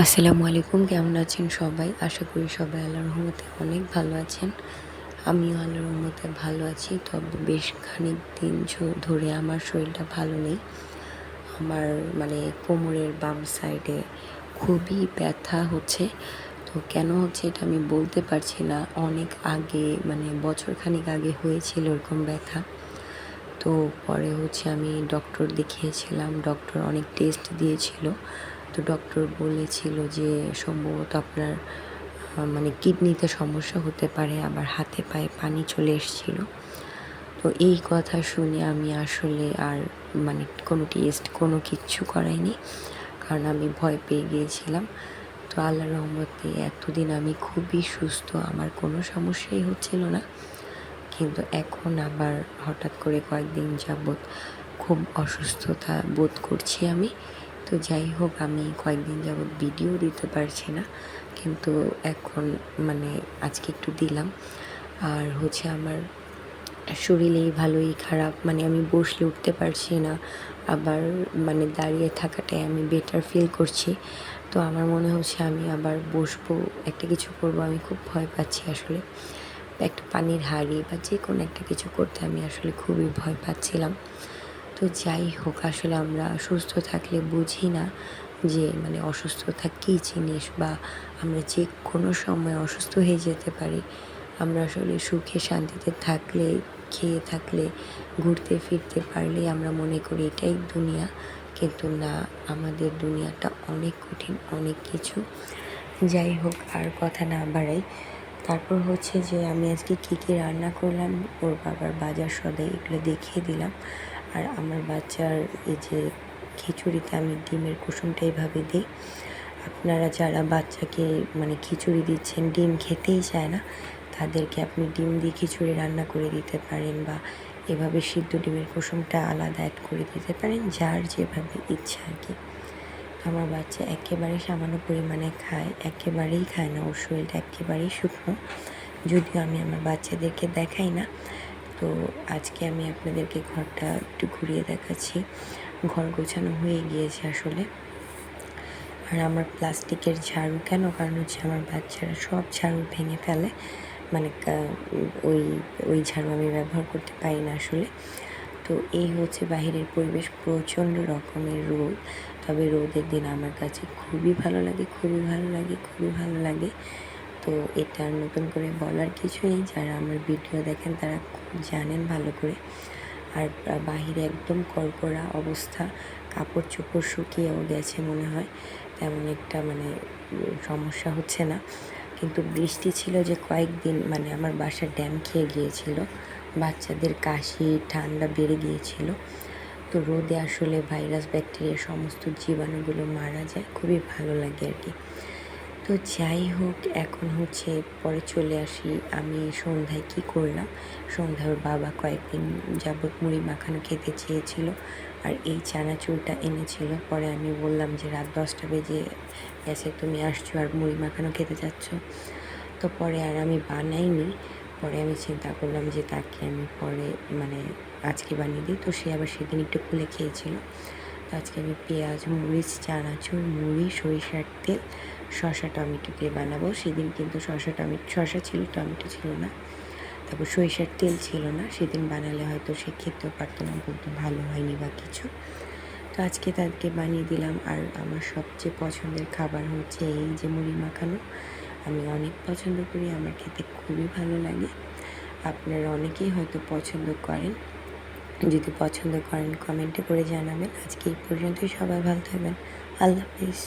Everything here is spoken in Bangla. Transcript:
আসসালামু আলাইকুম, কেমন আছেন সবাই? আশা করি সবাই আল্লাহর রহমতে অনেক ভালো আছেন। আমিও আল্লাহর রহমতে ভালো আছি। তবে বেশ খানিক দিন ধরে আমার শরীরটা ভালো নেই। আমার কোমরের বাম সাইডে খুবই ব্যথা হচ্ছে। তো কেন হচ্ছে এটা আমি বলতে পারছি না। অনেক আগে বছর খানিক আগে হয়েছিল এরকম ব্যথা। তো পরে আমি ডক্টর দেখিয়েছিলাম। ডক্টর অনেক টেস্ট দিয়েছিল। তো ডক্টর বলেছিল যে সম্ভবত আপনার কিডনিতে সমস্যা হতে পারে, আবার হাতে পায়ে পানি চলে এসেছিল। তো এই কথা শুনে আমি আসলে আর কোনো টেস্ট কোনো কিচ্ছু করাইনি, কারণ আমি ভয় পেয়ে গিয়েছিলাম। তো আল্লাহর রহমতে এতদিন আমি খুবই সুস্থ, আমার কোনো সমস্যাই হচ্ছিল না। কিন্তু এখন আবার হঠাৎ করে কয়েকদিন যাবৎ খুব অসুস্থতা বোধ করছি আমি। তো যাই হোক, আমি কয়েকদিন যাবৎ ভিডিও দিতে পারছি না, কিন্তু এখন আজকে একটু দিলাম। আর আমার শরীরেই ভালোই খারাপ, আমি বসলে উঠতে পারছি না, আবার দাঁড়িয়ে থাকাটাই আমি বেটার ফিল করছি। তো আমার মনে হচ্ছে আমি আবার বসবো, একটা কিছু করবো, আমি খুব ভয় পাচ্ছি আসলে। একটা পানির হাঁড়ি বা যে কোনো একটা কিছু করতে আমি আসলে খুবই ভয় পাচ্ছিলাম। তো যাই হোক, আসলে আমরা সুস্থ থাকলে বুঝি না যে অসুস্থতা কী জিনিস, বা আমরা যে কোনো সময় অসুস্থ হয়ে যেতে পারি। আমরা আসলে সুখে শান্তিতে থাকলে, খেয়ে থাকলে, ঘুরতে ফিরতে পারলেই আমরা মনে করি এটাই দুনিয়া। কিন্তু না, আমাদের দুনিয়াটা অনেক কঠিন, অনেক কিছু। যাই হোক, আর কথা না বাড়াই। তারপর যে আমি আজকে কী রান্না করলাম, ওর বাবার বাজার সদাই এগুলো দেখিয়ে দিলাম। আর আমার বাচ্চার এই যে খিচুড়িতে আমি ডিমের কুসুমটা এইভাবে দিই। আপনারা যারা বাচ্চাকে খিচুড়ি দিচ্ছেন, ডিম খেতেই চায় না, তাদেরকে আপনি ডিম দিয়ে খিচুড়ি রান্না করে দিতে পারেন, বা এভাবে সিদ্ধ ডিমের কুসুমটা আলাদা অ্যাড করে দিতে পারেন, যার যেভাবে ইচ্ছা আর কি। আমার বাচ্চা একেবারে সামান্য পরিমাণে খায়, একেবারেই খায় না, ওর শরীরটা একেবারেই শুকনো। যদিও আমি আমার বাচ্চাদেরকে দেখাই না। তো আজকে আমি আপনাদেরকে ঘরটা একটু ঘুরিয়ে দেখাচ্ছি। ঘর গোছানো হয়ে গিয়েছে আসলে। আর আমার প্লাস্টিকের ঝাড়ু কেন, কারণ আমার বাচ্চারা সব ঝাড়ু ভেঙে ফেলে। ওই ওই ঝাড়ু আমি ব্যবহার করতে পারি না আসলে। তো এই বাহিরের পরিবেশ, প্রচণ্ড রকমের রোদ। তবে রোদের দিন আমার কাছে খুবই ভালো লাগে, খুবই ভালো লাগে, খুবই ভালো লাগে। তো এটা নতুন করে বলার কিছু নেই, যারা আমার ভিডিও দেখেন তারা খুব জানেন ভালো করে। আর বাহিরে একদম কড়কড়া অবস্থা, কাপড় চোপড় শুকিয়েও গেছে মনে হয়, তেমন একটা সমস্যা হচ্ছে না। কিন্তু বৃষ্টি ছিল যে কয়েকদিন, আমার বাসা ড্যাম খেয়ে গিয়েছিল, বাচ্চাদের কাশি ঠান্ডা বেড়ে গিয়েছিল। তো রোদে আসলে ভাইরাস ব্যাকটেরিয়া সমস্ত জীবাণুগুলো মারা যায়, খুবই ভালো লাগে আর কি। তো যাই হোক, এখন পরে চলে আসি আমি সন্ধ্যায় কী করলাম। সন্ধ্যায় ওর বাবা কয়েকদিন যাবৎ মুড়ি মাখানো খেতে চেয়েছিল, আর এই চানাচুরটা এনেছিল। পরে আমি বললাম যে রাত 10টা বেজে গেছে, তুমি আসছো আর মুড়ি মাখানো খেতে যাচ্ছ। তো পরে আর আমি বানাইনি। পরে আমি চিন্তা করলাম যে তাকে আমি পরে আজকে বানিয়ে দিই। তো সে আবার সেদিন একটু খুলে খেয়েছিল। তো আজকে আমি পেঁয়াজ, মরিচ, চানাচুর, মুড়ি, সরিষার তেল, শসা, টমেটো দিয়ে বানাবো। সেদিন কিন্তু শসা ছিল, টমেটো ছিল না। তারপর সরিষার তেল ছিল না। সেদিন বানালে হয়তো সে খেতেও পারতো না, বলতো ভালো হয়নি বা কিছু। তো আজকে তাদেরকে বানিয়ে দিলাম। আর আমার সবচেয়ে পছন্দের খাবার এই যে মুড়ি মাখানো। আমি অনেক পছন্দ করি, আমার খেতে খুবই ভালো লাগে। আপনারা অনেকেই হয়তো পছন্দ করেন। যদি পছন্দ করেন কমেন্টে করে জানাবেন। আজকে এই পর্যন্তই। সবাই ভালো থাকবেন। আল্লাহ হাফিজ।